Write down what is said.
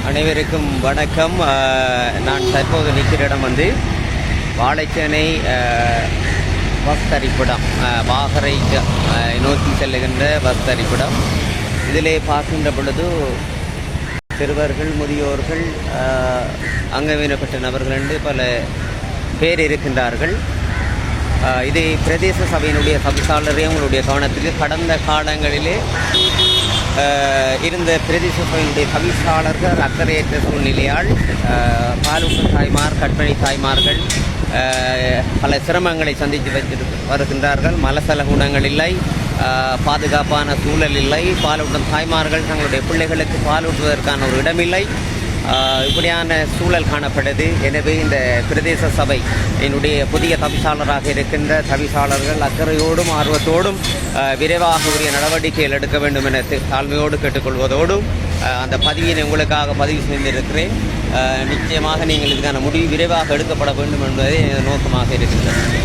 அனைவருக்கும் வணக்கம். நான் தற்போது நிற்கிற இடம் வாழைச்சேனை பஸ் தரிப்பிடம், வாகரை நோக்கி செல்லுகின்ற பஸ் தரிப்பிடம். இதிலே பார்க்கின்ற பொழுது சிறுவர்கள், முதியோர்கள், அங்கவீனப்பட்ட நபர்கள் என்று பல பேர் இருக்கின்றார்கள். இது பிரதேச சபையினுடைய தவிசாளரே உங்களுடைய கவனத்துக்கு கடந்த காலங்களிலே இருந்த பிரதேச சபையினுடைய தவிசாளர்கள் அக்கறையற்ற சூழ்நிலையால் பாலூட்டும் தாய்மார், கர்ப்பிணி தாய்மார்கள் பல சிரமங்களை சந்தித்து வருகின்றார்கள். மலசல குணங்கள் இல்லை, பாதுகாப்பான சூழல் இல்லை, பாலூட்டும் தாய்மார்கள் தங்களுடைய பிள்ளைகளுக்கு பாலூட்டுவதற்கான ஒரு இடமில்லை. இப்படியான சூழல் காணப்படுது. எனவே இந்த பிரதேச சபை என்னுடைய புதிய தவிசாளராக இருக்கின்ற தவிசாளர்கள் அக்கறையோடும் ஆர்வத்தோடும் விரைவாக உரிய நடவடிக்கைகள் எடுக்க வேண்டும் என தாழ்மையோடு கேட்டுக்கொள்வதோடும் அந்த பதிவினை உங்களுக்காக பதிவு செய்திருக்கிறேன். நிச்சயமாக நீங்கள் இதுக்கான முடிவு விரைவாக எடுக்கப்பட வேண்டும் என்பதே நோக்கமாக இருக்கின்றது.